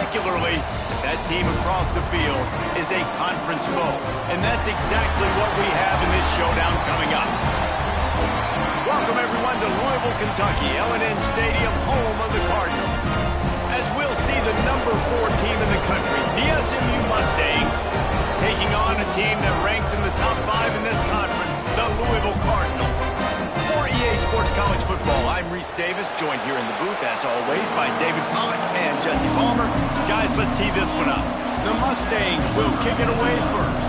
particularly, that team across the field is a conference foe. And that's exactly what we have in this showdown coming up. Welcome, everyone, to Louisville, Kentucky, L&N Stadium, home of the Cardinals. As we'll see the number 4 team in the country, the SMU Mustangs, taking on a team that ranks in the top 5 in this conference, the Louisville Cardinals. For EA Sports College Football, I'm Reese Davis, joined here in the booth, as always, by David Pollack and Jesse Palmer. Guys, let's tee this one up. The Mustangs will kick it away first.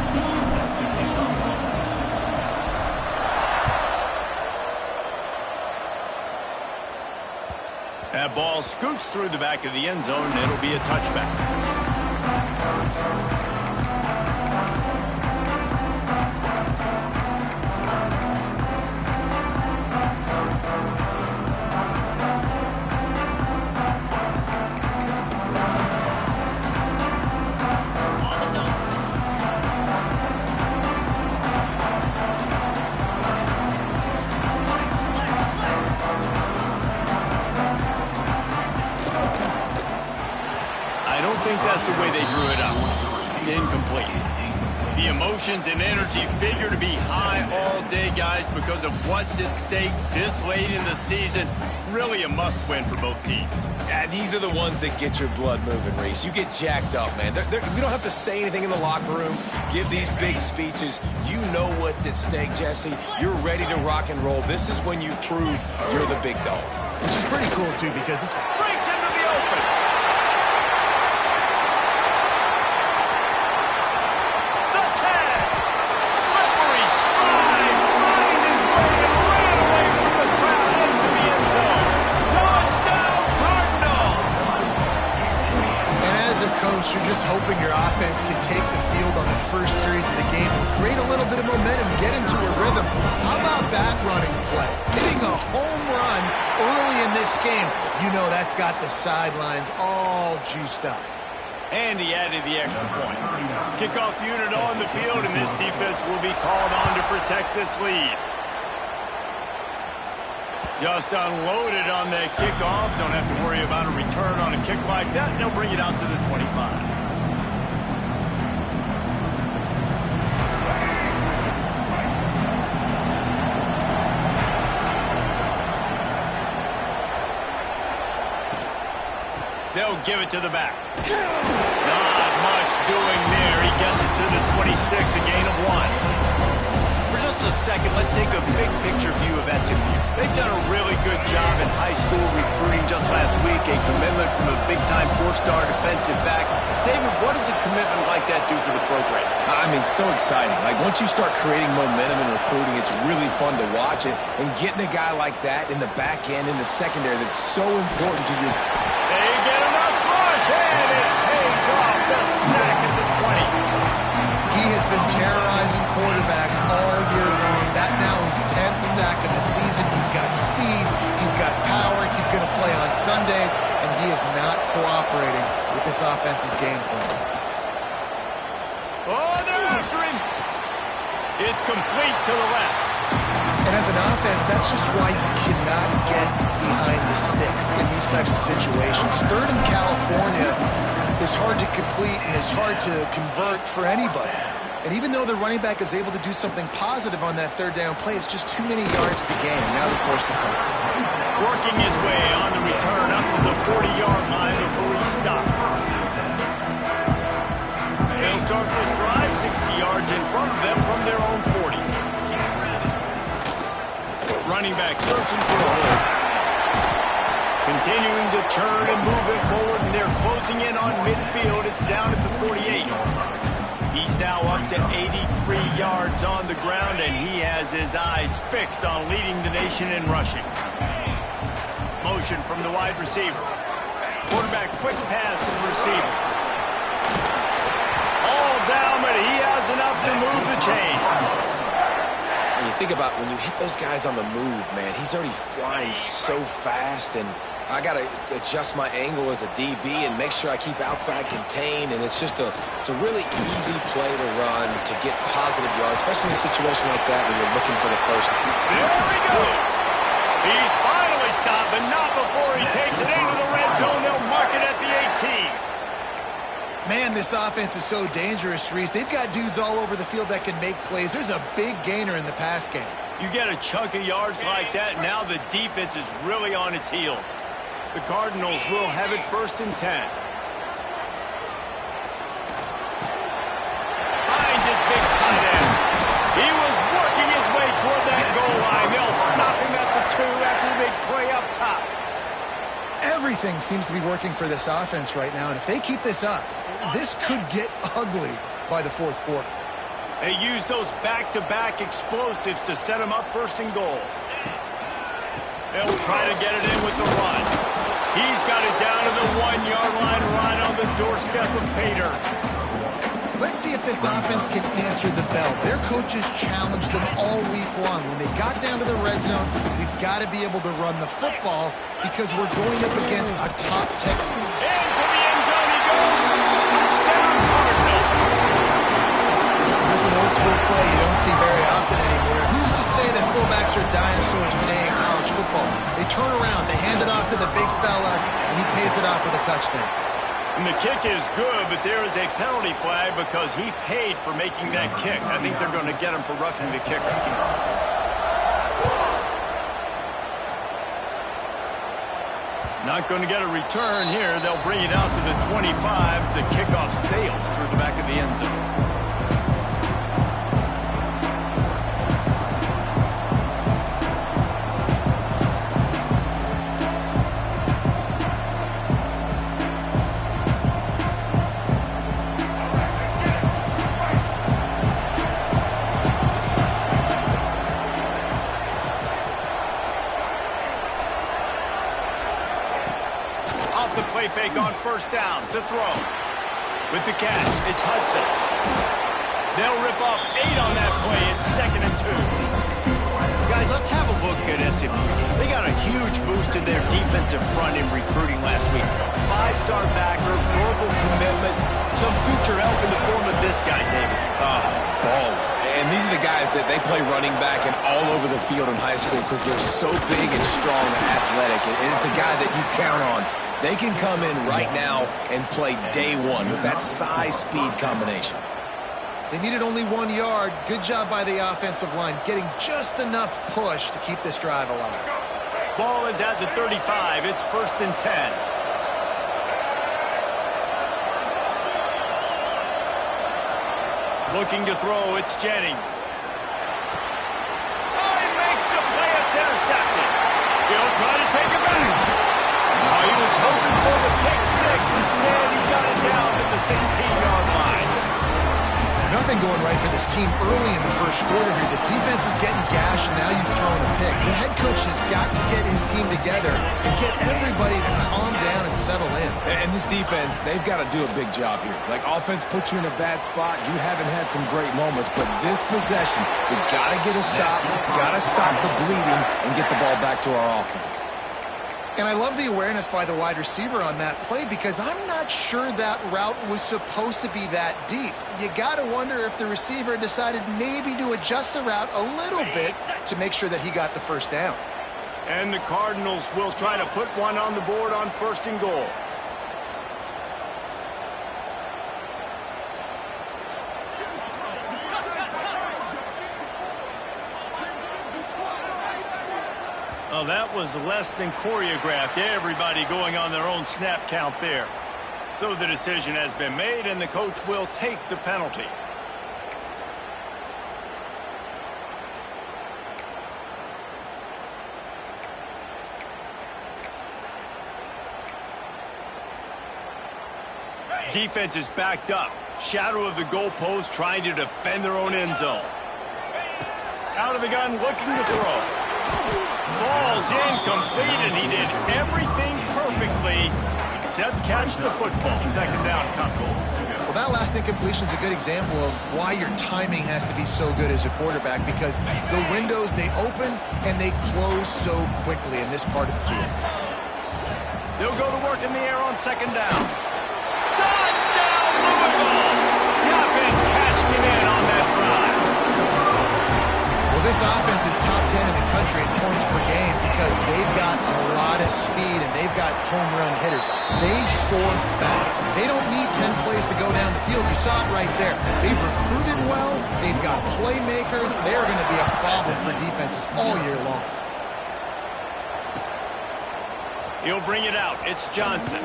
That ball scoots through the back of the end zone, and it'll be a touchback. That's the way they drew it up. Incomplete. The emotions and energy figure to be high all day, guys, because of what's at stake this late in the season. Really a must-win for both teams. Yeah, these are the ones that get your blood moving, Reese. You get jacked up, man. We don't have to say anything in the locker room, give these big speeches. You know what's at stake, Jesse. You're ready to rock and roll. This is when you prove you're the big dog. Which is pretty cool, too, because it's... Breaks into the open. You're just hoping your offense can take the field on the first series of the game and create a little bit of momentum, get into a rhythm. How about that running play? Hitting a home run early in this game. You know that's got the sidelines all juiced up. And he added the extra point. Kickoff unit on the field, and this defense will be called on to protect this lead. Just unloaded on that kickoff. Don't have to worry about a return on a kick like that. They'll bring it out to the 25. They'll give it to the back. Not much doing there. He gets it to the 26, a gain of 1. For just a second, let's take a big picture view of SMU. They've done a really good job in high school recruiting. Just last week, a commitment from a big-time 4-star defensive back. David, what does a commitment like that do for the program? I mean, so exciting. Like, once you start creating momentum in recruiting, it's really fun to watch it. And getting a guy like that in the back end, in the secondary, that's so important to you. They get enough rush, and it pays off the sack at the 20. He has been terrorizing quarterbacks all year long. That now his 10th sack of the season. He's got speed. He's got power. He's going to play on Sundays, and he is not cooperating with this offense's game plan. Oh, they're after him. It's complete to the left. And as an offense, that's just why you cannot get behind the sticks in these types of situations. Third in California is hard to complete and is hard to convert for anybody. And even though the running back is able to do something positive on that third down play, it's just too many yards to gain. Now they're forced to punt. Working his way on the return up to the 40-yard line before he stopped. They'll start this drive 60 yards in front of them from their own 40. Running back searching for a hole. Continuing to turn and move it forward, and they're closing in on midfield. It's down at the 48. He's now up to 83 yards on the ground, and he has his eyes fixed on leading the nation in rushing. Motion from the wide receiver. Quarterback quick pass to the receiver. All down, but he has enough to move the chains. When you think about when you hit those guys on the move, man, he's already flying so fast, and I got to adjust my angle as a DB and make sure I keep outside contained, and it's just a really easy play to run to get positive yards, especially in a situation like that when you're looking for the first. There he goes. He's finally stopped, but not before he takes it into the red zone. They'll mark it at the 18. Man, this offense is so dangerous, Reese. They've got dudes all over the field that can make plays. There's a big gainer in the pass game. You get a chunk of yards like that, now the defense is really on its heels. The Cardinals will have it 1st and 10. Finds his big tight end. He was working his way toward that goal line. They'll stop him at the 2 after the big play up top. Everything seems to be working for this offense right now, and if they keep this up, this could get ugly by the 4th quarter. They use those back-to-back explosives to set them up 1st and goal. They'll try to get it in with the run. He's got it down to the 1-yard line right on the doorstep of Pater. Let's see if this offense can answer the bell. Their coaches challenged them all week long. When they got down to the red zone, we've got to be able to run the football because we're going up against a top 10. Into the end zone he goes. Touchdown, Cardinals. There's an old school play you don't see very often anymore. Who's to say that fullbacks are dinosaurs today in college football? They turn around, they hand it off to the big fella, and he pays it off with a touchdown. And the kick is good, but there is a penalty flag because he paid for making that kick. I think they're going to get him for roughing the kicker. Not going to get a return here. They'll bring it out to the 25 as the kickoff sails through the back of the end zone. Fake on 1st down to throw. With the catch, it's Hudson. They'll rip off 8 on that play. It's 2nd and 2. Guys, let's have a look at SMU. They got a huge boost in their defensive front in recruiting last week. 5-star backer, verbal commitment, some future help in the form of this guy, David. Ball. And these are the guys that they play running back and all over the field in high school because they're so big and strong and athletic. And it's a guy that you count on. They can come in right now and play day one with that size-speed combination. They needed only 1 yard. Good job by the offensive line, getting just enough push to keep this drive alive. Ball is at the 35. It's 1st and 10. Looking to throw, it's Jennings. Oh, he makes the play. It's intercepted. He'll try to take it back. Oh, he was hoping for the pick 6. Instead, he got it down to the 16-yard line. Nothing going right for this team early in the 1st quarter here. The defense is getting gashed, and now you've thrown a pick. The head coach has got to get his team together and get everybody to calm down and settle in. And this defense, they've got to do a big job here. Like, offense puts you in a bad spot. You haven't had some great moments, but this possession, we've got to get a stop, got to stop the bleeding, and get the ball back to our offense. And I love the awareness by the wide receiver on that play because I'm not sure that route was supposed to be that deep. You got to wonder if the receiver decided maybe to adjust the route a little bit to make sure that he got the 1st down. And the Cardinals will try to put one on the board on 1st and goal. Well, that was less than choreographed. Everybody going on their own snap count there. So the decision has been made, and the coach will take the penalty. Defense is backed up. Shadow of the goalpost trying to defend their own end zone. Out of the gun, looking to throw. Falls incomplete, and he did everything perfectly except catch the football. 2nd down, coming. Well, that last incompletion is a good example of why your timing has to be so good as a quarterback because the windows, they open and they close so quickly in this part of the field. They'll go to work in the air on 2nd down. Touchdown, Louisville! The offense cashing it in on that drive. Well, this offense is top 10 in the country in points per game because they've got a lot of speed and they've got home run hitters. They score fast. They don't need 10 plays ways to go down the field. You saw it right there. They've recruited well. They've got playmakers. They're going to be a problem for defenses all year long. He'll bring it out. It's Johnson.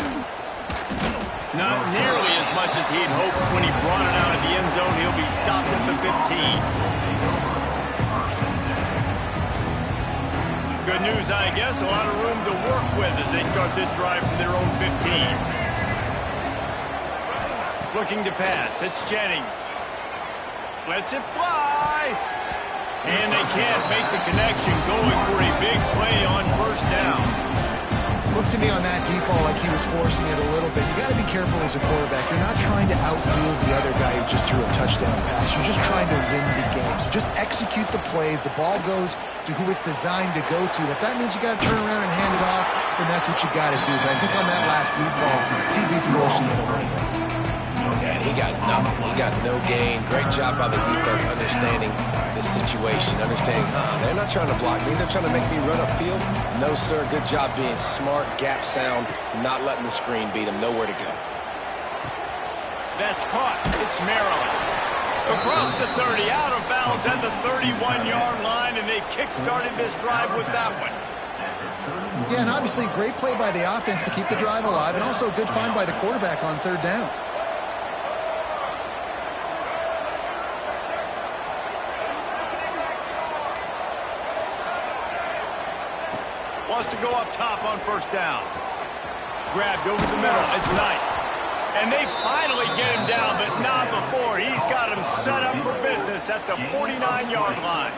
Not nearly as much as he'd hoped when he brought it out of the end zone. He'll be stopped at the 15. Good news, I guess. A lot of room to work with as they start this drive from their own 15. Looking to pass. It's Jennings. Lets it fly. And they can't make the connection, going for a big play on first down. Looks to me on that deep ball like he was forcing it a little bit. You got to be careful as a quarterback. You're not trying to outdo the other guy who just threw a touchdown pass. You're just trying to win the game. So just execute the plays. The ball goes to who it's designed to go to. If that means you got to turn around and hand it off, then that's what you got to do. But I think on that last deep ball, he'd be forcing it a little bit. Yeah, and he got nothing. He got no gain. Great job by the defense understanding this situation, understanding, they're not trying to block me. They're trying to make me run upfield. No, sir. Good job being smart, gap sound, not letting the screen beat him. Nowhere to go. That's caught. It's Maryland. Across the 30, out of bounds at the 31-yard line, and they kick-started this drive with that one. Yeah, and obviously great play by the offense to keep the drive alive, and also a good find by the quarterback on third down. Wants to go up top on first down. Grabbed over the middle. It's Knight. And they finally get him down, but not before. He's got him set up for business at the 49-yard line.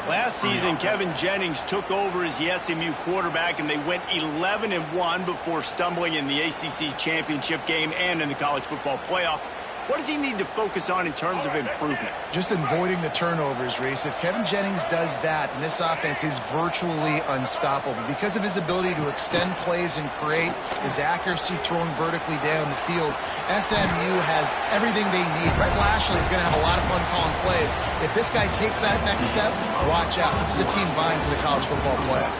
Last season, Kevin Jennings took over as the SMU quarterback, and they went 11-1 before stumbling in the ACC championship game and in the college football playoff. What does he need to focus on in terms of improvement? Just avoiding the turnovers, Reese. If Kevin Jennings does that, and this offense is virtually unstoppable because of his ability to extend plays and create, his accuracy throwing vertically down the field, SMU has everything they need. Brett Lashley is going to have a lot of fun calling plays. If this guy takes that next step, watch out. This is a team vying for the college football playoff.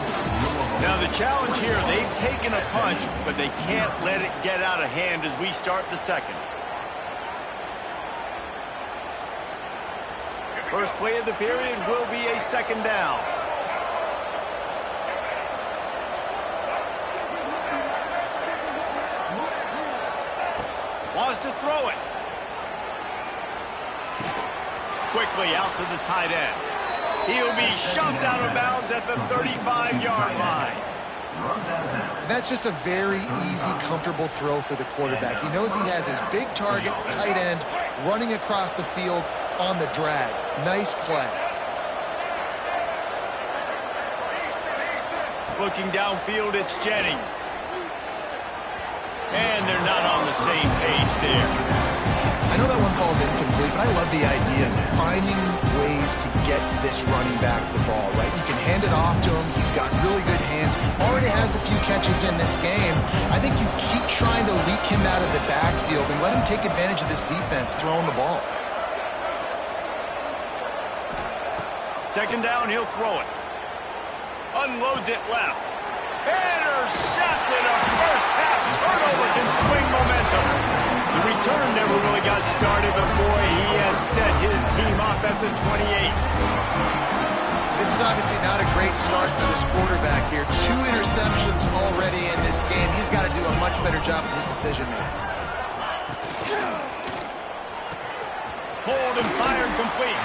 Now the challenge here, they've taken a punch, but they can't let it get out of hand as we start the second. First play of the period will be a second down. Wants to throw it. Quickly out to the tight end. He'll be shoved out of bounds at the 35-yard line. That's just a very easy, comfortable throw for the quarterback. He knows he has his big target, tight end, running across the field on the drag. Nice play. Looking downfield, it's Jennings. And they're not on the same page there. I know that one falls incomplete, but I love the idea of finding ways to get this running back the ball, right? You can hand it off to him. He's got really good hands. Already has a few catches in this game. I think you keep trying to leak him out of the backfield and let him take advantage of this defense throwing the ball. Second down, he'll throw it. Unloads it left. Intercepted. A first-half turnover can swing momentum. The return never really got started, but boy, he has set his team up at the 28. This is obviously not a great start for this quarterback here. 2 interceptions already in this game. He's got to do a much better job with his decision-making. Hold and fired complete.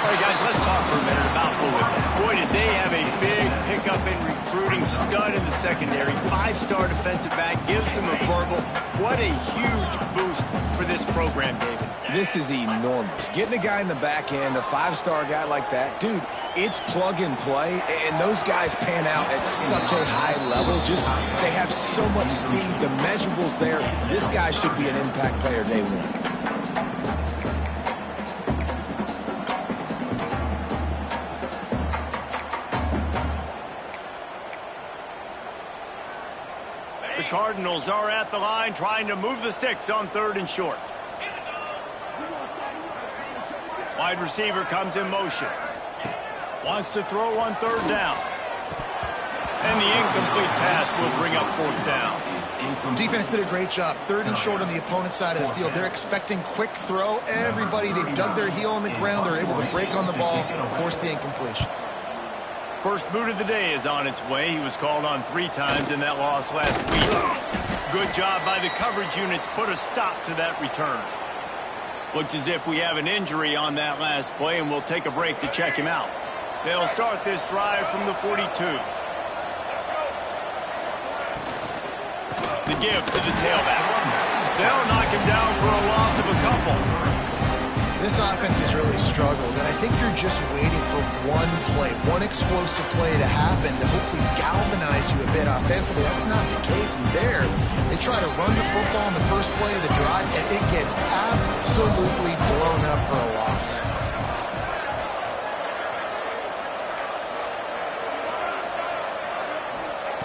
All right, guys, let's talk for a minute about Louisville. Boy, did they have a big pickup in recruiting. Stud in the secondary. 5-star defensive back. Gives them a verbal. What a huge boost for this program, David. This is enormous. Getting a guy in the back end, a 5-star guy like that, dude, it's plug and play, and those guys pan out at such a high level. Just, they have so much speed. The measurables there. This guy should be an impact player day one. Cardinals are at the line trying to move the sticks on 3rd and short. Wide receiver comes in motion. Wants to throw on 3rd down. And the incomplete pass will bring up 4th down. Defense did a great job. 3rd and short on the opponent's side of the field. They're expecting quick throw. Everybody, they dug their heel on the ground. They're able to break on the ball, force the incompletion. First boot of the day is on its way. He was called on 3 times in that loss last week. Good job by the coverage unit to put a stop to that return. Looks as if we have an injury on that last play, and we'll take a break to check him out. They'll start this drive from the 42. The give to the tailback. They'll knock him down for a loss of a couple. This offense has really struggled, and I think you're just waiting for one play, one explosive play to happen to hopefully galvanize you a bit offensively. That's not the case, and there, they try to run the football on the first play of the drive, and it gets absolutely blown up for a loss.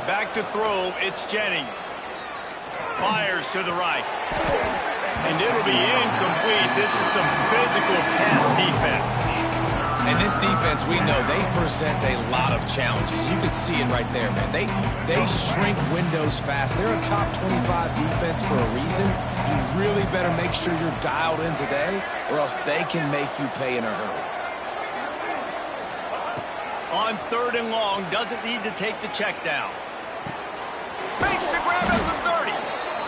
Back to throw, it's Jennings. Fires to the right. And it'll be incomplete. This is some physical pass defense. And this defense, we know, they present a lot of challenges. You can see it right there, man. They shrink windows fast. They're a top 25 defense for a reason. You really better make sure you're dialed in today, or else they can make you pay in a hurry. On 3rd and long, doesn't need to take the check down. Makes the grab at the 30.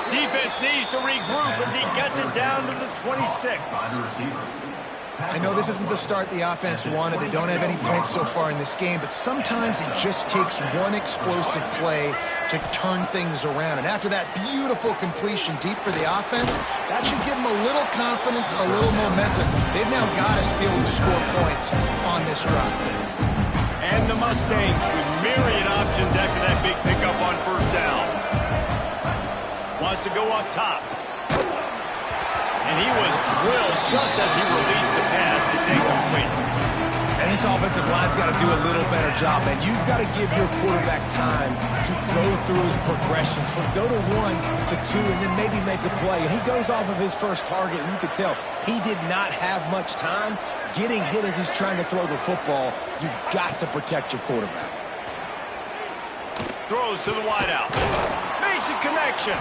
Defense needs to regroup as he gets it down to the 26. I know this isn't the start the offense wanted. They don't have any points so far in this game, but sometimes it just takes one explosive play to turn things around. And after that beautiful completion deep for the offense, that should give them a little confidence, a little momentum. They've now got to be able to score points on this drive. And the Mustangs with myriad options after that big pickup on 1st down. Wants to go up top. And he was drilled just as he released the pass. It's incomplete. And this offensive line's got to do a little better job, man. You've got to give your quarterback time to go through his progressions from go to 1 to 2 and then maybe make a play. And he goes off of his first target, and you could tell he did not have much time getting hit as he's trying to throw the football. You've got to protect your quarterback. Throws to the wideout. Makes a connection.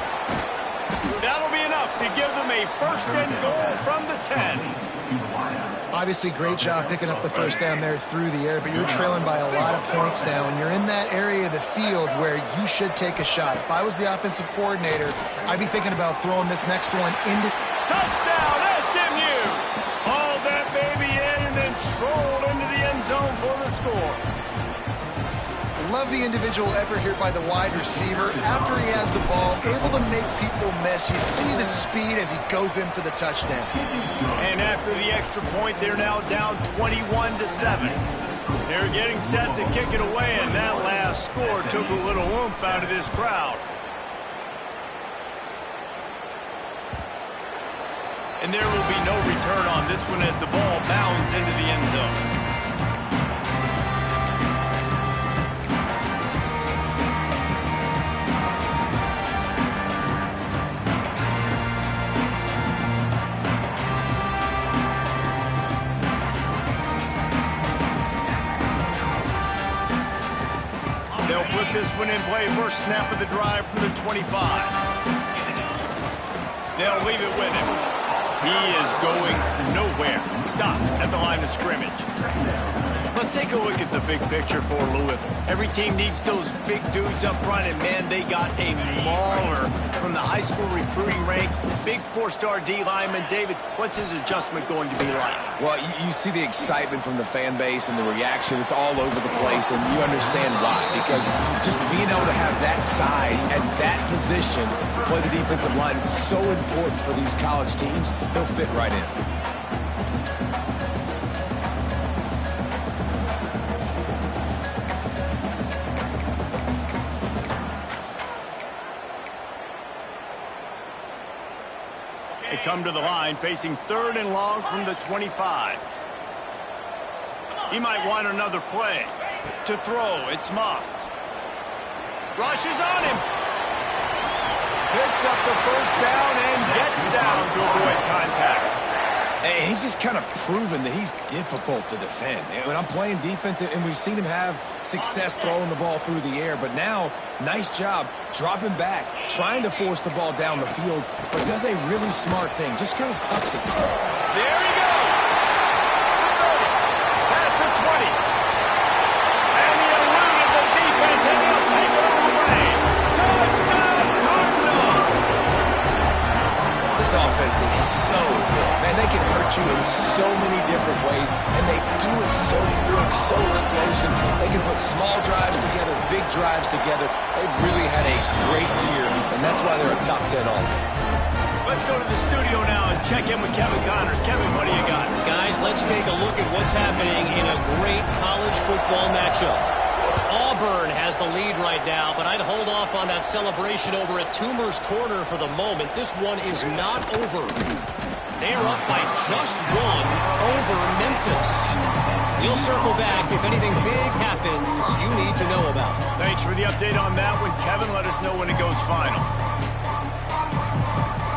That'll be enough to give them a 1st and goal from the 10. Obviously, great job picking up the 1st down there through the air, but you're trailing by a lot of points now, and you're in that area of the field where you should take a shot. If I was the offensive coordinator, I'd be thinking about throwing this next one into... Touchdown, SMU! Hauled that baby in and then strolled into the end zone for the score. Love the individual effort here by the wide receiver. After he has the ball, able to make people miss. You see the speed as he goes in for the touchdown. And after the extra point, they're now down 21-7. They're getting set to kick it away, and that last score took a little oomph out of this crowd. And there will be no return on this one as the ball bounds into the end zone. Put this one in play, first snap of the drive from the 25. They'll leave it with him. He is going nowhere. Stop at the line of scrimmage. Let's take a look at the big picture for Louisville. Every team needs those big dudes up front, and man, they got a mauler from the high school recruiting ranks. Big 4-star D lineman. David, what's his adjustment going to be like? Well, you see the excitement from the fan base and the reaction. It's all over the place, and you understand why. Because just being able to have that size at that position, play the defensive line, is so important for these college teams. They'll fit right in. They come to the line facing 3rd and long from the 25. He might want another play. To throw, it's Moss. Rushes on him. Picks up the 1st down and gets down to avoid contact. And he's just kind of proven that he's difficult to defend. And when I'm playing defense, and we've seen him have success throwing the ball through the air, but now, nice job dropping back, trying to force the ball down the field, but does a really smart thing, just kind of tucks it. There he goes! Past the 20. And he eluded the defense, and he'll take it all away. Touchdown, Cardinals! This offense is so good. Man, they can hurt you in so many different ways, and they do it so quick, so explosive. They can put small drives together, big drives together. They've really had a great year, and that's why they're a top 10 offense. Let's go to the studio now and check in with Kevin Connors. Kevin, what do you got? Guys, let's take a look at what's happening in a great college football matchup. Auburn has the lead right now, but I'd hold off on that celebration over at Toomer's Corner for the moment. This one is not over. They are up by just one over Memphis. We'll circle back if anything big happens you need to know about. Thanks for the update on that one, Kevin. Let us know when it goes final.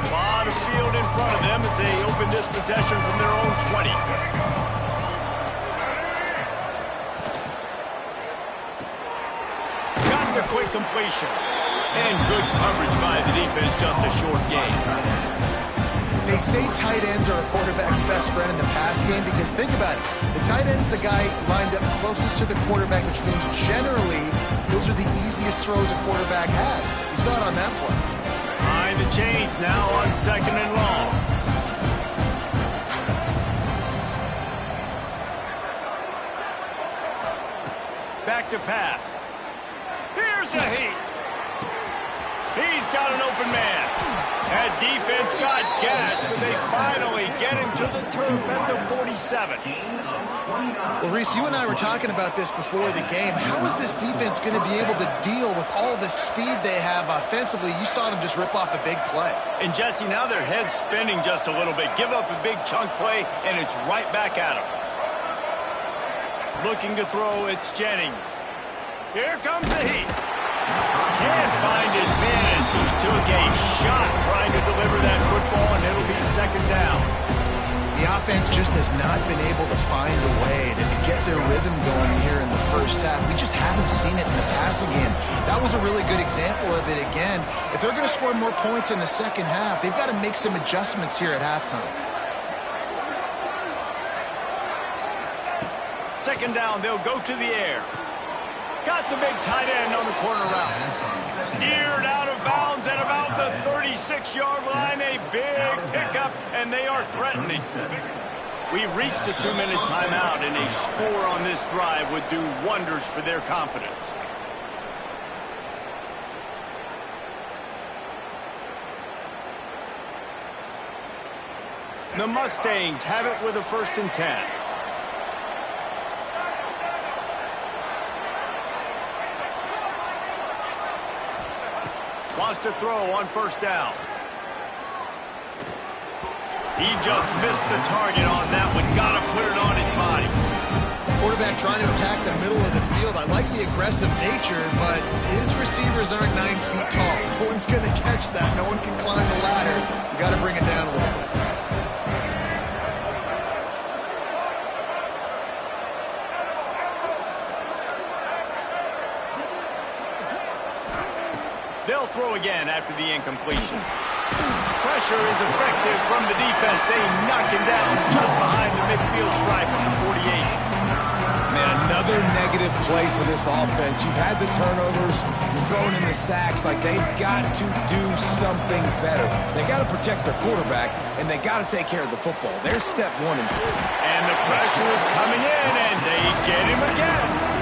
A lot of field in front of them as they open this possession from their own 20. Got the quick completion. And good coverage by the defense, just a short gain. They say tight ends are a quarterback's best friend in the pass game because think about it. The tight end's the guy lined up closest to the quarterback, which means generally those are the easiest throws a quarterback has. You saw it on that play. Behind the chains now on 2nd and long. Back to pass. Here's a heat. He's got an open man. That defense got gas, but they finally get him to the turf at the 47. Well, Reese, you and I were talking about this before the game. How is this defense going to be able to deal with all the speed they have offensively? You saw them just rip off a big play. And, Jesse, now their head's spinning just a little bit. Give up a big chunk play, and it's right back at them. Looking to throw, it's Jennings. Here comes the heat. Can't find his man as he took a shot trying to deliver that football, and it'll be 2nd down. The offense just has not been able to find a way to get their rhythm going here in the first half. We just haven't seen it in the passing game. That was a really good example of it again. If they're going to score more points in the second half, they've got to make some adjustments here at halftime. 2nd down, they'll go to the air. Got the big tight end on the corner route. Steered out of bounds at about the 36-yard line. A big pickup, and they are threatening. We've reached the 2-minute timeout, and a score on this drive would do wonders for their confidence. The Mustangs have it with a 1st and 10. Wants to throw on 1st down. He just missed the target on that one. Got to put it on his body. Quarterback trying to attack the middle of the field. I like the aggressive nature, but his receivers aren't 9 feet tall. No one's going to catch that. No one can climb the ladder. You got to bring it down a little bit. They'll throw again after the incompletion. Pressure is effective from the defense. They knock him down just behind the midfield stripe on the 48. Man, another negative play for this offense. You've had the turnovers. You're throwing in the sacks. Like, they've got to do something better. They got to protect their quarterback, and they got to take care of the football. There's step 1 and 2. And the pressure is coming in, and they get him again.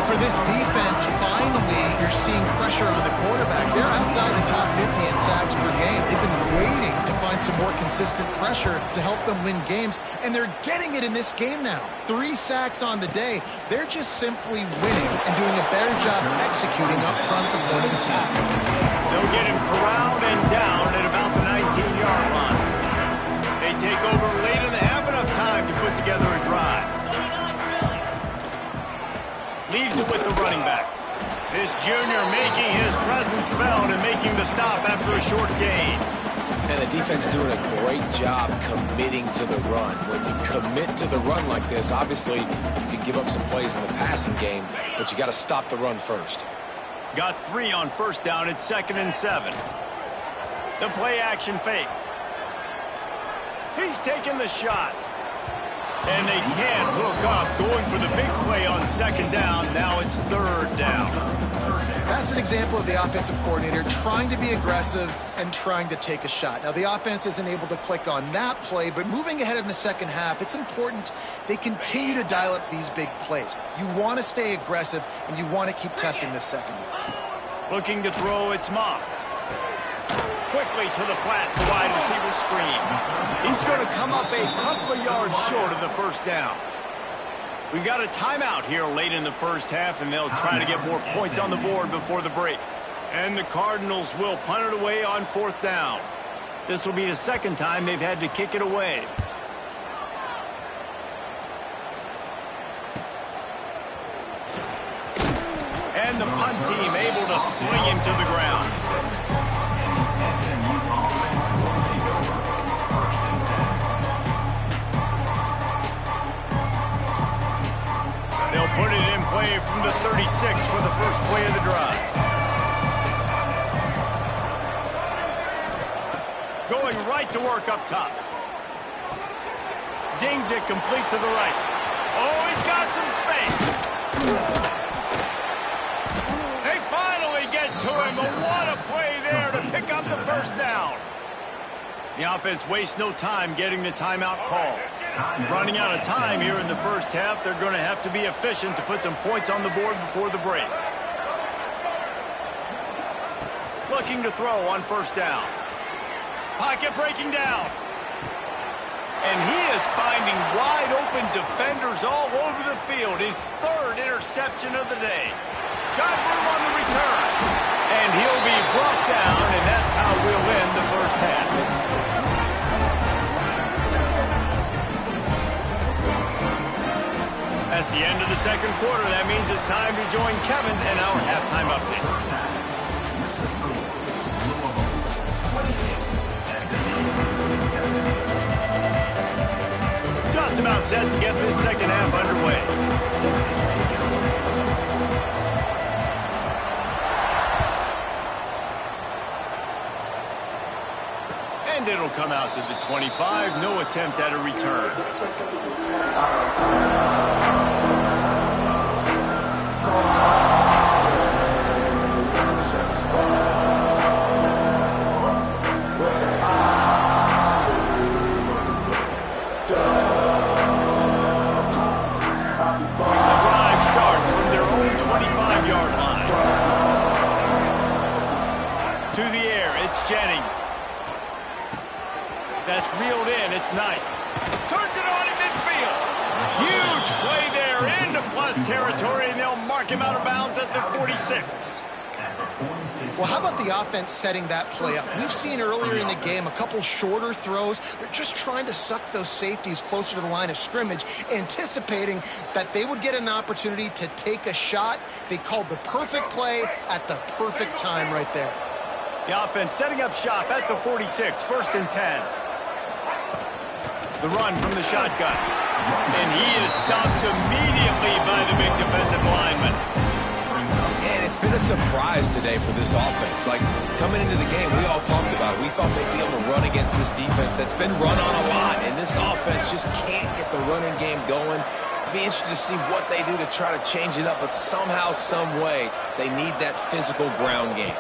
For this defense, finally, you're seeing pressure on the quarterback. They're outside the top 50 in sacks per game. They've been waiting to find some more consistent pressure to help them win games, and they're getting it in this game now. 3 sacks on the day. They're just simply winning and doing a better job executing up front at the point of attack. They'll get him corralled and down at about the 19-yard line. They take over late in the half, enough time to put together a drive. Leaves it with the running back. This junior making his presence felt and making the stop after a short gain. And the defense doing a great job committing to the run. When you commit to the run like this, obviously you can give up some plays in the passing game, but you got to stop the run first. Got 3 on first down. It's 2nd and 7. The play action fake. He's taking the shot. And they can't hook up. Going for the big play on 2nd down. Now it's 3rd down. That's an example of the offensive coordinator trying to be aggressive and trying to take a shot. Now, the offense isn't able to click on that play, but moving ahead in the second half, it's important they continue to dial up these big plays. You want to stay aggressive, and you want to keep testing this secondary. Looking to throw, it's Moss. Quickly to the flat, the wide receiver screen. He's going to come up a couple of yards short of the 1st down. We've got a timeout here late in the first half, and they'll try to get more points on the board before the break. And the Cardinals will punt it away on 4th down. This will be the 2nd time they've had to kick it away. And the punt team able to swing him to the ground. They'll put it in play from the 36 for the first play of the drive. Going right to work up top. Zings it complete to the right. Oh, he's got some space. They finally get to him, but what a play there to pick up the 1st down. The offense wastes no time getting the timeout call. Running out of time here in the first half, they're going to have to be efficient to put some points on the board before the break. Looking to throw on 1st down. Pocket breaking down. And he is finding wide open defenders all over the field. His 3rd interception of the day. Got room on the return. And he'll be brought down, and that's how we'll end the first half. That's the end of the 2nd quarter. That means it's time to join Kevin and our halftime update. Just about set to get this 2nd half underway. And it'll come out to the 25. No attempt at a return. Jennings. That's reeled in. It's Knight. Turns it on in midfield. Huge play there into plus territory, and they'll mark him out of bounds at the 46. Well, how about the offense setting that play up? We've seen earlier in the game a couple shorter throws. They're just trying to suck those safeties closer to the line of scrimmage, anticipating that they would get an opportunity to take a shot. They called the perfect play at the perfect time right there. The offense setting up shop at the 46, 1st and 10. The run from the shotgun. And he is stopped immediately by the big defensive lineman. And it's been a surprise today for this offense. Like, coming into the game, we all talked about it. We thought they'd be able to run against this defense that's been run on a lot. And this offense just can't get the running game going. Be interested to see what they do to try to change it up. But somehow, some way, they need that physical ground game.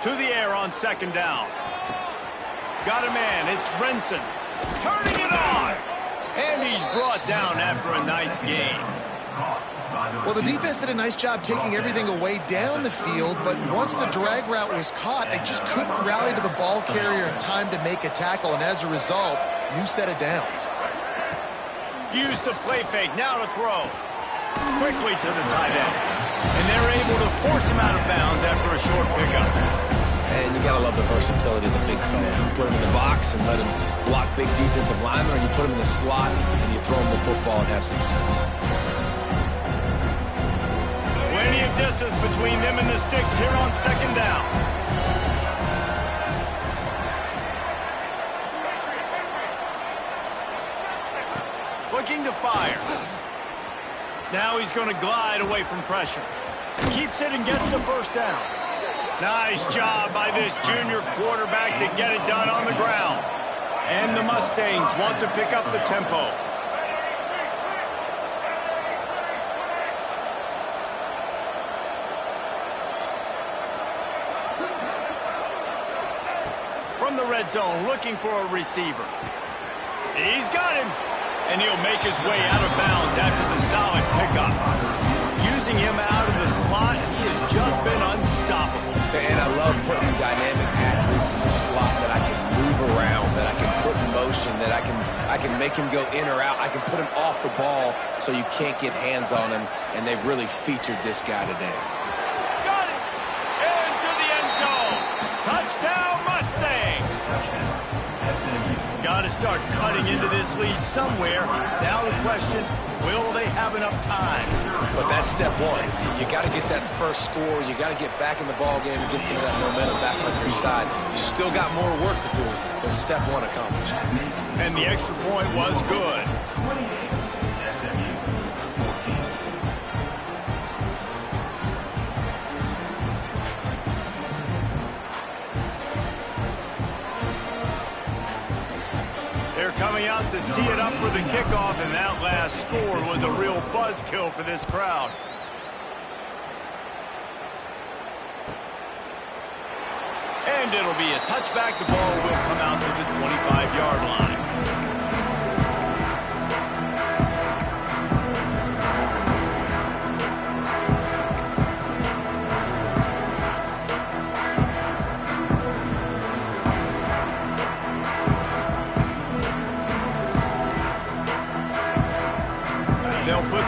To the air on 2nd down. Got a man. It's Renson. Turning it on. And he's brought down after a nice gain. Well, the defense did a nice job taking everything away down the field, but once the drag route was caught, they just couldn't rally to the ball carrier in time to make a tackle, and as a result, new set of downs. Use the play fake. Now to throw. Quickly to the tight end. And they're able to force him out of bounds after a short pickup. And you got to love the versatility of the big fella. You put him in the box and let him block big defensive linemen, or you put him in the slot and you throw him the football and have success. Plenty of distance between them and the sticks here on 2nd down. Looking to fire. Now he's going to glide away from pressure. Keeps it and gets the first down. Nice job by this junior quarterback to get it done on the ground. And the Mustangs want to pick up the tempo. From the red zone, looking for a receiver. He's got him. And he'll make his way out of bounds after the solid pickup. Using him out of the slot, he has just been unstoppable. And I love putting dynamic athletes in the slot that I can move around, that I can put in motion, that I can make him go in or out. I can put him off the ball so you can't get hands on him, and they've really featured this guy today. Got it! Into the end zone! Touchdown, Mustangs! Got to start cutting into this lead somewhere. Now the question, will they have enough time? But that's step one. You got to get that first score. You got to get back in the ball game and get some of that momentum back on your side. You still got more work to do, but step one accomplished. And the extra point was good. Coming out to tee it up for the kickoff, and that last score was a real buzzkill for this crowd. And it'll be a touchback. The ball will come out to the 25-yard line.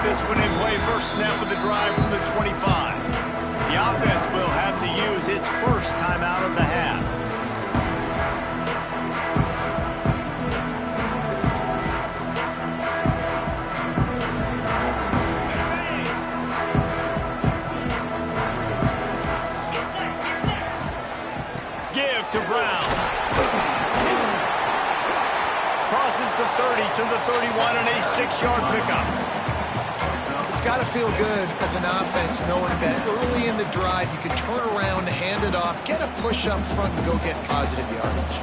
This one in play, first snap of the drive from the 25. The offense will have to use its first timeout of the half. Give to Brown. Crosses the 30 to the 31 and a 6-yard pickup. It's got to feel good as an offense knowing that early in the drive you can turn around, hand it off, get a push up front, and go get positive yardage.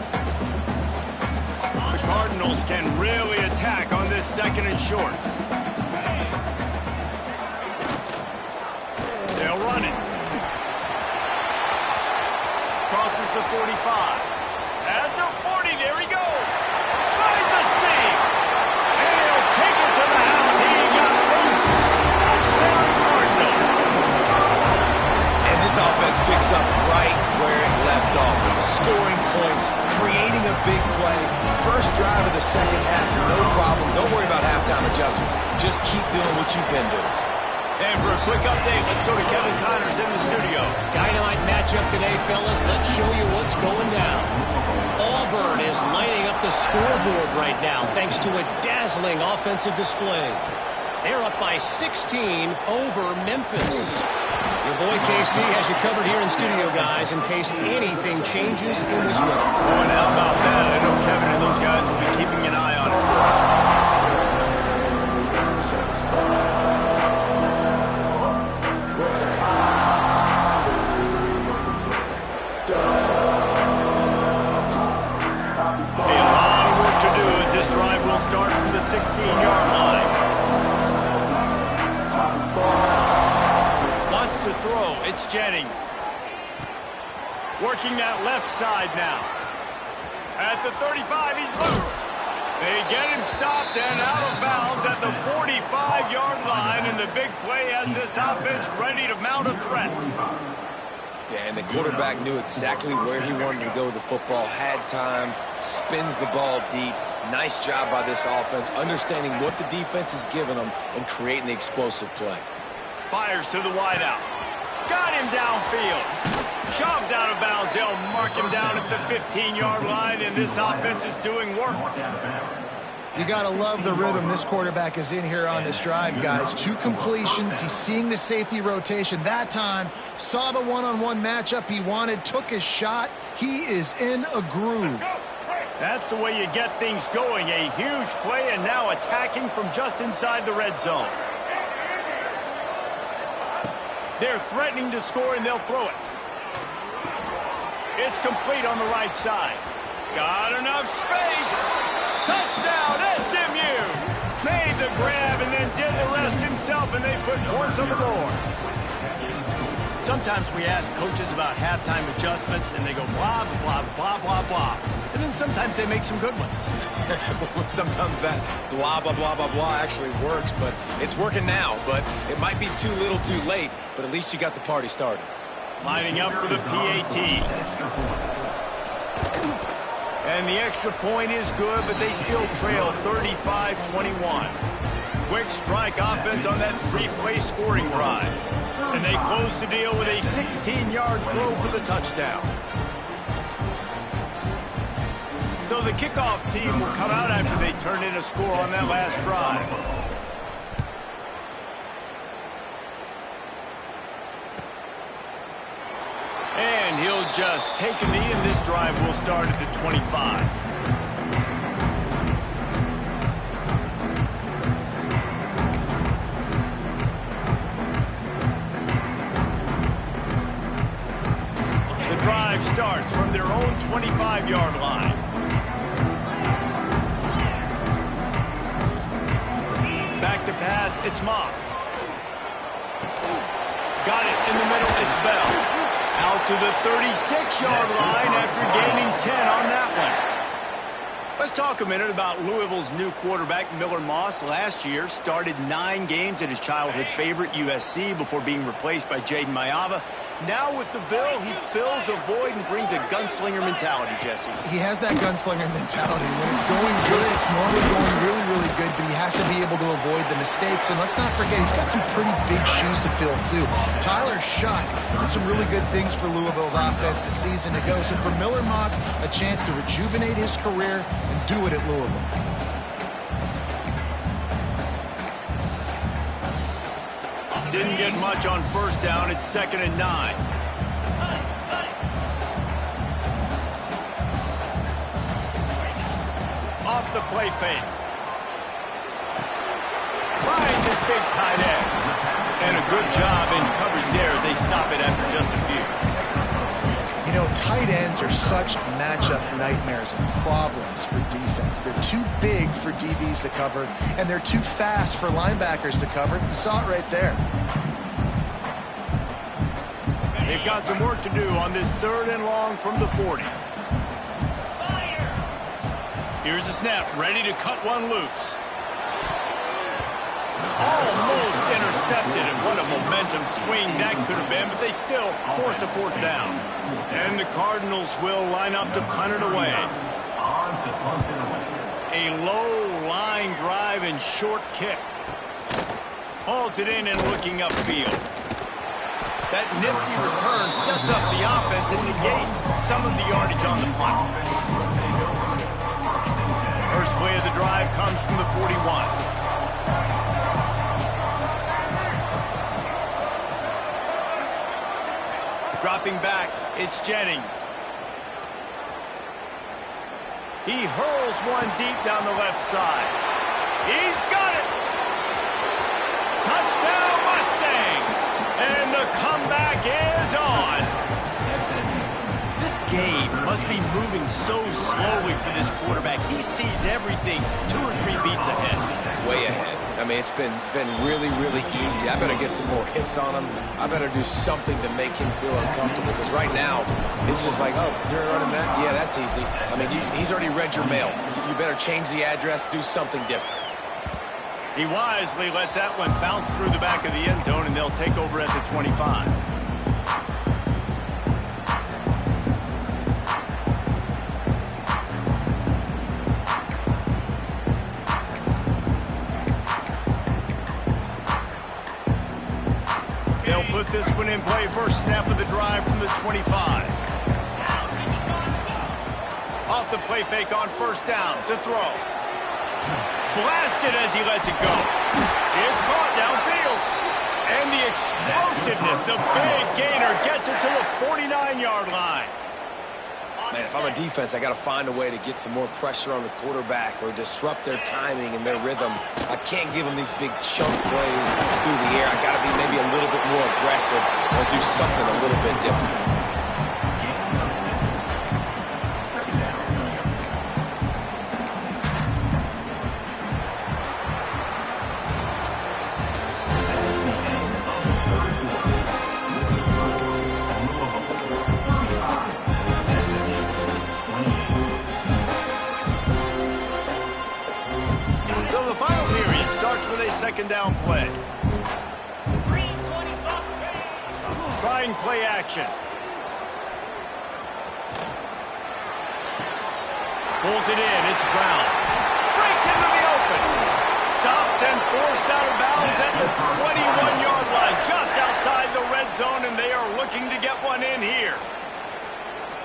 The Cardinals can really attack on this second and short. They'll run it. Crosses the 45. At the 40, there he goes. Finds a seam. And he'll take it to the house. He got loose. Touchdown, Cardinals. And this offense picks up right where it left off. Scoring points, creating a big play. First drive of the second half, no problem. Don't worry about halftime adjustments. Just keep doing what you've been doing. And for a quick update, let's go to Kevin Connors in the studio. Dynamite matchup today, fellas. Let's show you what's going down. Auburn is lighting up the scoreboard right now thanks to a dazzling offensive display. They're up by 16 over Memphis. Your boy KC has you covered here in studio, guys, in case anything changes in this one. Oh, and how about that? I know Kevin and those guys will be keeping an eye on it for us. A lot of work to do as this drive will start from the 16-yard line. Wants to throw. It's Jennings. Working that left side now. At the 35, he's loose. They get him stopped and out of bounds at the 45-yard line, and the big play has this offense ready to mount a threat. Yeah, and the quarterback knew exactly where he wanted to go with the football, had time, spins the ball deep. Nice job by this offense, understanding what the defense is giving them and creating the explosive play. Fires to the wideout. Got him downfield. Shoved out of bounds. They'll mark him down at the 15-yard line, and this offense is doing work. You got to love the rhythm this quarterback is in here on this drive, guys. 2 completions. He's seeing the safety rotation. That time, saw the one-on-one matchup he wanted, took his shot. He is in a groove. That's the way you get things going. A huge play, and now attacking from just inside the red zone. They're threatening to score, and they'll throw it. It's complete on the right side. Got enough space. Touchdown, SMU. Made the grab and then did the rest himself, and they put points on the board. Sometimes we ask coaches about halftime adjustments, and they go blah, blah, blah, blah, blah. And then sometimes they make some good ones. Sometimes that blah, blah, blah, blah, blah actually works, but it's working now. But it might be too little too late, but at least you got the party started. Lining up for the PAT. And the extra point is good, but they still trail 35-21. Quick strike offense on that three-play scoring drive. And they close the deal with a 16-yard throw for the touchdown. So the kickoff team will come out after they turn in a score on that last drive. And he'll just take a knee, and this drive will start at the 25. The drive starts from their own 25-yard line. Back to pass, it's Moss. Got it in the middle, it's Bell. Out to the 36-yard line after gaining 10 on that one. Let's talk a minute about Louisville's new quarterback, Miller Moss. Last year, started 9 games at his childhood favorite, USC, before being replaced by Jaden Mayava. Now with the Ville, he fills a void and brings a gunslinger mentality, Jesse. He has that gunslinger mentality. When it's going good, it's normally going really, really good, but he has to be able to avoid the mistakes. And let's not forget, he's got some pretty big shoes to fill, too. Tyler Shuck did some really good things for Louisville's offense this season to go. So for Miller Moss, a chance to rejuvenate his career and do it at Louisville. Didn't get much on first down. It's 2nd and 9. Off the play fake. Finds his big tight end. And a good job in coverage there as they stop it after just a few. You know, tight ends are such matchup nightmares and problems for defense. They're too big for DBs to cover, and they're too fast for linebackers to cover. You saw it right there. They've got some work to do on this 3rd and long from the 40. Here's the snap, ready to cut one loose. Almost intercepted, and what a momentum swing that could have been, but they still force a 4th down. And the Cardinals will line up to punt it away. A low line drive and short kick. Hauls it in and looking upfield. That nifty return sets up the offense and negates some of the yardage on the punt. First play of the drive comes from the 41. Dropping back, it's Jennings. He hurls one deep down the left side. He's got it! Touchdown Mustangs! And the comeback is on. This game must be moving so slowly for this quarterback. He sees everything 2 or 3 beats ahead. Way ahead. I mean, it's been really, really easy. I better get some more hits on him. I better do something to make him feel uncomfortable. Because right now, it's just like, oh, you're running that? Yeah, that's easy. I mean, he's already read your mail. You better change the address, do something different. He wisely lets that one bounce through the back of the end zone, and they'll take over at the 25. Put this one in play. First snap of the drive from the 25. Off the play fake on first down to throw. Blasted as he lets it go. It's caught downfield. And the explosiveness, the big gainer gets it to the 49-yard line. Man, if I'm a defense, I got to find a way to get some more pressure on the quarterback or disrupt their timing and their rhythm. I can't give them these big chunk plays through the air. I got to be maybe a little bit more aggressive or do something a little bit different. Second down play. Trying play action. Pulls it in. It's Brown. Breaks into the open. Stopped and forced out of bounds at the 21-yard line. Just outside the red zone, and they are looking to get one in here.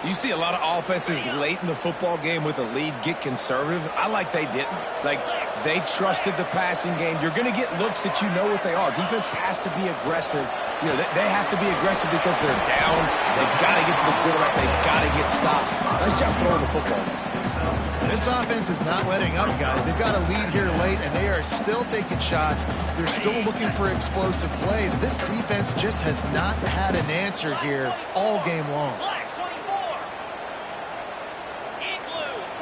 You see a lot of offenses late in the football game with a lead get conservative. I like they didn't. Like, they trusted the passing game. You're going to get looks that you know what they are. Defense has to be aggressive. You know, they have to be aggressive because they're down. They've got to get to the quarterback. They've got to get stops. Nice job throwing the football. This offense is not letting up, guys. They've got a lead here late, and they are still taking shots. They're still looking for explosive plays. This defense just has not had an answer here all game long.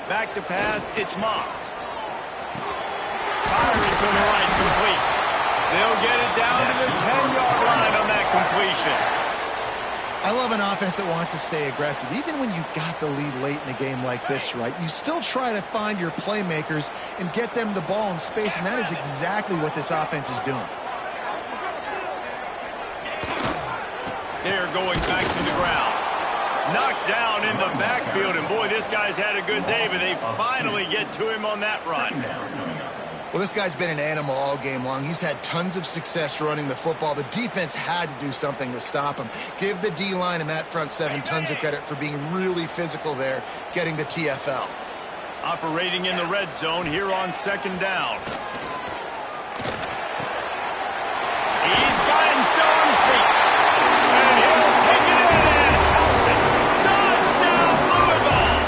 Back to pass, it's Moss. Firing to the right, complete. They'll get it down to the 10-yard line on that completion. I love an offense that wants to stay aggressive. Even when you've got the lead late in a game like this, right, you still try to find your playmakers and get them the ball in space, and that is exactly what this offense is doing. They're going back to the ground. Knocked down in the backfield, and boy, this guy's had a good day, but they finally get to him on that run. Well, this guy's been an animal all game long. He's had tons of success running the football. The defense had to do something to stop him. Give the D-line and that front seven tons of credit for being really physical there, getting the TFL. Operating in the red zone here on second down. He's got him still on his feet. And he'll take it in and house it. Touchdown, Louisville!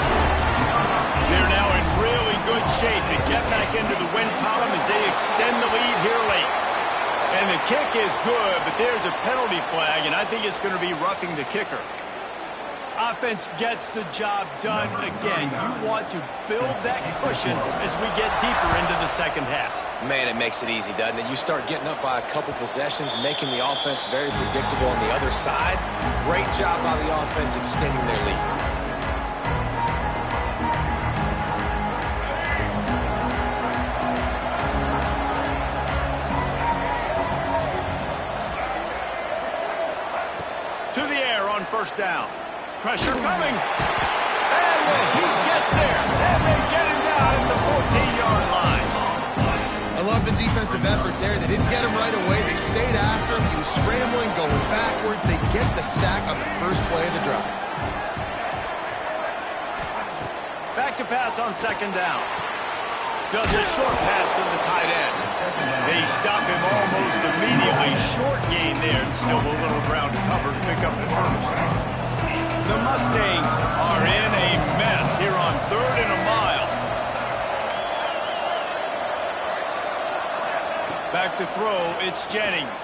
They're now in really good shape to get back into the win column as they extend the lead here late. And the kick is good, but there's a penalty flag, and I think it's going to be roughing the kicker. Offense gets the job done again. You want to build that cushion as we get deeper into the second half. Man, it makes it easy, doesn't it? You start getting up by a couple possessions, making the offense very predictable on the other side. Great job by the offense extending their lead. To the air on first down. Pressure coming. And the Heat gets there. And they get him down at the 14-yard line. I love the defensive effort there. They didn't get him right away. They stayed after him. He was scrambling, going backwards. They get the sack on the first play of the drive. Back to pass on second down. Does a short pass to the tight end. They stop him almost immediately. Short gain there, and still a little ground to cover to pick up the first. The Mustangs are in a mess here on 3rd and a mile. Back to throw, it's Jennings.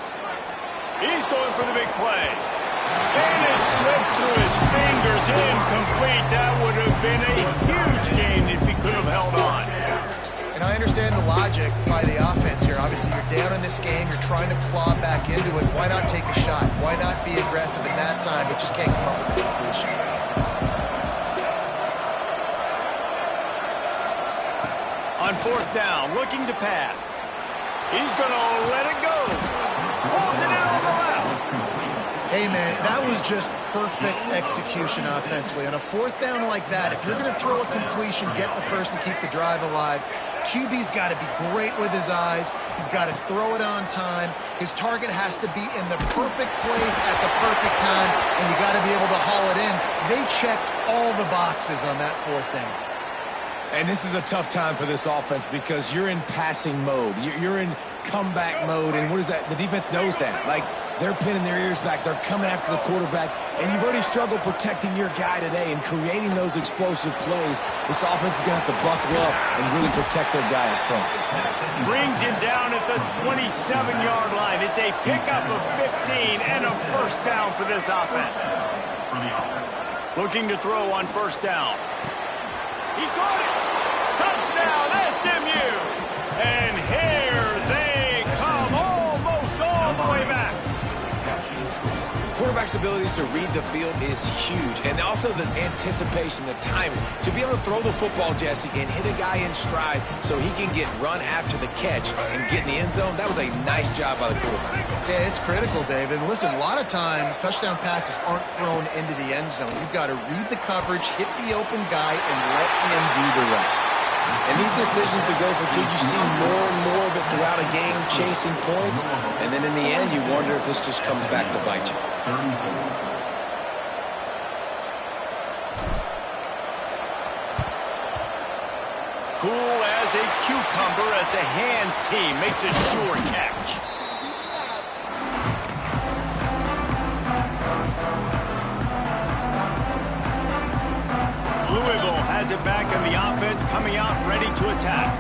He's going for the big play. And it slips through his fingers, incomplete. That would have been a huge gain if he could have held on. And I understand the logic by the offense here. Obviously, you're down in this game. You're trying to claw back into it. Why not take a shot? Why not be aggressive in that time? They just can't come up with a completion. On fourth down, looking to pass. He's going to let it go. Pulls it in on the left. Hey, man, that was just perfect execution offensively. On a fourth down like that, if you're going to throw a completion, get the first and keep the drive alive, QB's got to be great with his eyes. He's got to throw it on time. His target has to be in the perfect place at the perfect time, and you got to be able to haul it in. They checked all the boxes on that fourth down. And this is a tough time for this offense because you're in passing mode. You're in comeback mode, and what is that? The defense knows that. Like, They're pinning their ears back. They're coming after the quarterback. And you've already struggled protecting your guy today and creating those explosive plays. This offense is going to have to buckle up and really protect their guy up front. Brings him down at the 27-yard line. It's a pickup of 15 and a first down for this offense. Looking to throw on first down. He caught it. Touchdown, SMU. And here they come, almost all the way back. Quarterback's abilities to read the field is huge, and also the anticipation, the timing. To be able to throw the football, Jesse, and hit a guy in stride so he can get run after the catch and get in the end zone, that was a nice job by the quarterback. Yeah, it's critical, David. And listen, a lot of times touchdown passes aren't thrown into the end zone. You've got to read the coverage, hit the open guy, and let him do the rest. And these decisions to go for two, you see more and more of it throughout a game, chasing points. And then in the end, you wonder if this just comes back to bite you. Cool as a cucumber as the hands team makes a sure catch. Louisville has it back in the offense, coming out ready to attack.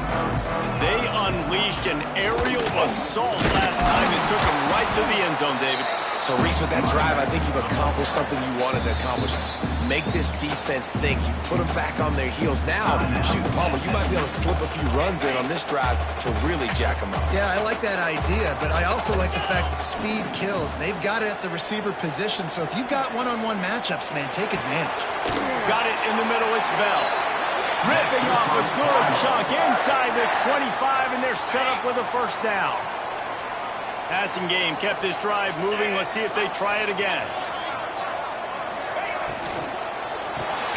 They unleashed an aerial assault last time and took them right to the end zone, David. So, Reese, with that drive, I think you've accomplished something you wanted to accomplish. Make this defense think. You put them back on their heels. Now, shoot, Palmer, you might be able to slip a few runs in on this drive to really jack them up. Yeah, I like that idea, but I also like the fact that speed kills. They've got it at the receiver position, so if you've got one-on-one matchups, man, take advantage. Got it in the middle, it's Bell. Ripping off a good chunk inside the 25, and they're set up with a first down. Passing game kept this drive moving. Let's see if they try it again.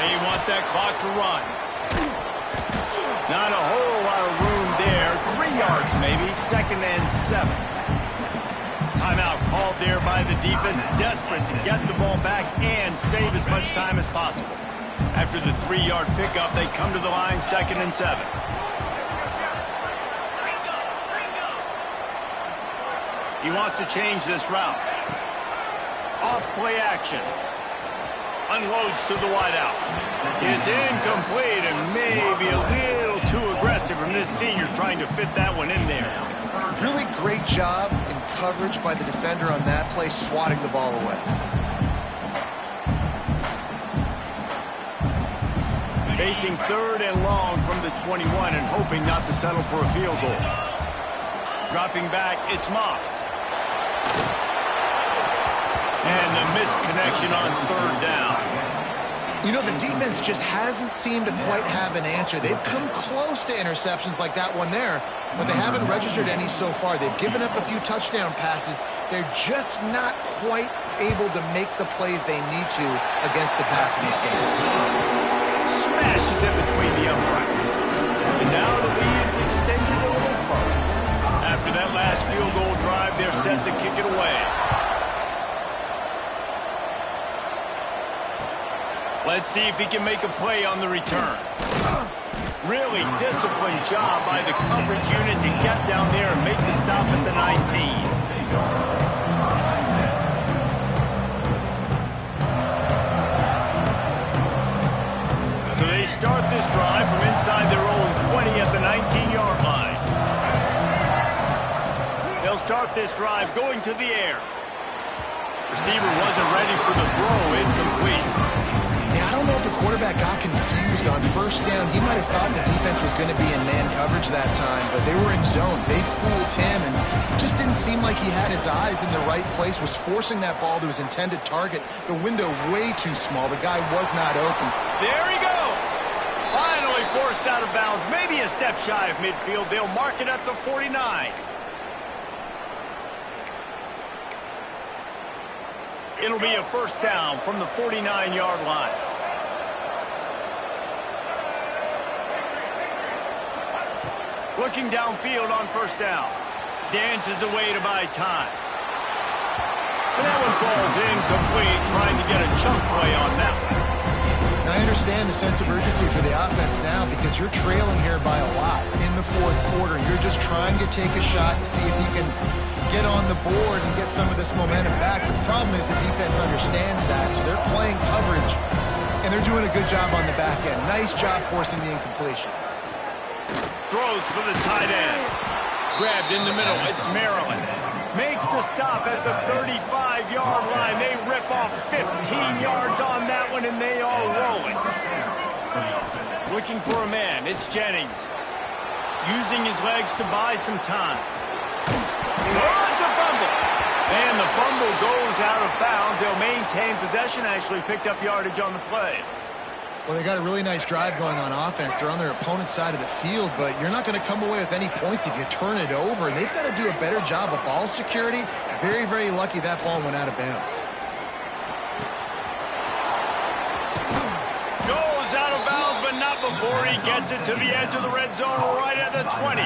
They want that clock to run. Not a whole lot of room there. 3 yards maybe. 2nd and 7. Timeout called there by the defense. Desperate to get the ball back and save as much time as possible. After the 3-yard pickup, they come to the line, 2nd and 7. He wants to change this route. Off play action. Unloads to the wideout. It's incomplete and maybe a little too aggressive from this senior trying to fit that one in there. Really great job in coverage by the defender on that play, swatting the ball away. Facing 3rd and long from the 21 and hoping not to settle for a field goal. Dropping back, it's Moss. And the misconnection on 3rd down. You know, the defense just hasn't seemed to quite have an answer. They've come close to interceptions like that one there, but they haven't registered any so far. They've given up a few touchdown passes. They're just not quite able to make the plays they need to against the pass in this game. Smashes it between the uprights. And now the lead is extended a little further. After that last field goal drive, they're set to kick it away. Let's see if he can make a play on the return. Really disciplined job by the coverage unit to get down there and make the stop at the 19. So they start this drive from inside their own 20 at the 19-yard line. They'll start this drive going to the air. Receiver wasn't ready for the throw, incomplete. I don't know if the quarterback got confused on first down. He might have thought the defense was going to be in man coverage that time, but they were in zone. They fooled him, and it just didn't seem like he had his eyes in the right place, was forcing that ball to his intended target. The window way too small. The guy was not open. There he goes. Finally forced out of bounds. Maybe a step shy of midfield. They'll mark it at the 49. It'll be a first down from the 49-yard line. Looking downfield on first down. Dances away to buy time. And that one falls incomplete, trying to get a chunk play on that one. I understand the sense of urgency for the offense now because you're trailing here by a lot in the 4th quarter. You're just trying to take a shot and see if you can get on the board and get some of this momentum back. But the problem is the defense understands that, so they're playing coverage, and they're doing a good job on the back end. Nice job forcing the incompletion. Throws for the tight end. Grabbed in the middle. It's Maryland. Makes the stop at the 35-yard line. They rip off 15 yards on that one, and they are rolling. Looking for a man. It's Jennings. Using his legs to buy some time. Oh, it's a fumble. And the fumble goes out of bounds. They'll maintain possession. Actually picked up yardage on the play. Well, they got a really nice drive going on offense. They're on their opponent's side of the field, but you're not going to come away with any points if you turn it over. And they've got to do a better job of ball security. Very, very lucky that ball went out of bounds. Goes out of bounds, but not before he gets it to the edge of the red zone right at the 20.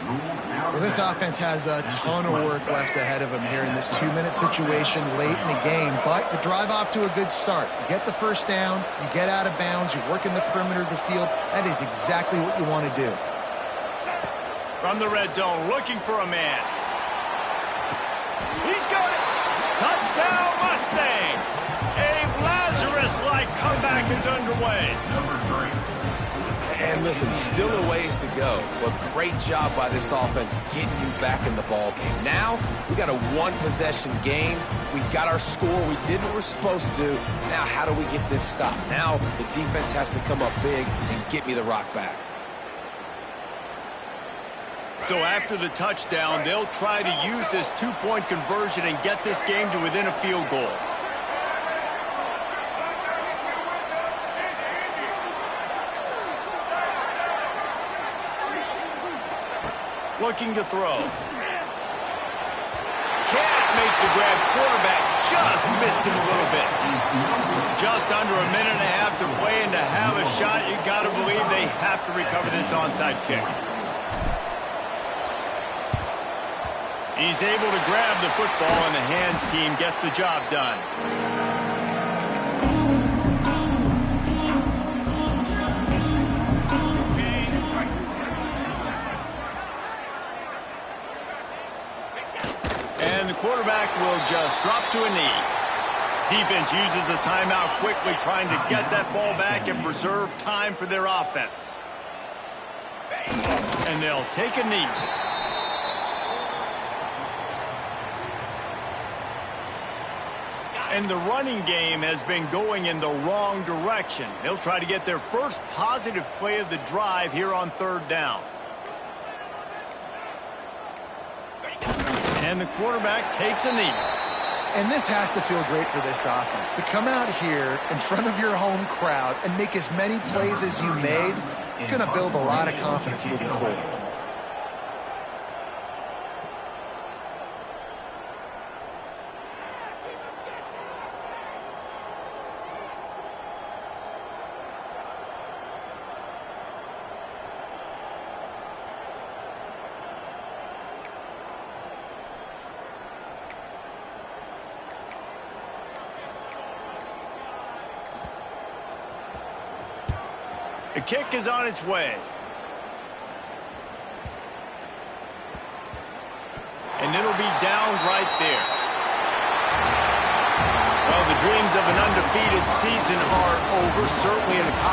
Well, this offense has a ton of work left ahead of them here in this 2-minute situation late in the game, but the drive off to a good start. You get the first down, you get out of bounds, you work in the perimeter of the field. That is exactly what you want to do. From the red zone, looking for a man. He's got it. Touchdown, Mustangs. A Lazarus-like comeback is underway. And listen, still a ways to go, but great job by this offense getting you back in the ball game. Now, we got a one-possession game. We got our score. We did what we're supposed to do. Now, how do we get this stop? Now, the defense has to come up big and get me the rock back. So after the touchdown, they'll try to use this two-point conversion and get this game to within a field goal. Looking to throw. Can't make the grab. Quarterback just missed him a little bit. Just under a minute and a half to play, and to have a shot, you got to believe they have to recover this onside kick. He's able to grab the football, and the hands team gets the job done. And the quarterback will just drop to a knee. Defense uses a timeout quickly, trying to get that ball back and preserve time for their offense. And they'll take a knee. And the running game has been going in the wrong direction. They'll try to get their first positive play of the drive here on third down. And the quarterback takes a knee. And this has to feel great for this offense. To come out here in front of your home crowd and make as many plays as you made, it's going to build a lot of confidence moving forward. The kick is on its way. And it'll be downed right there. Well, the dreams of an undefeated season are over, certainly in the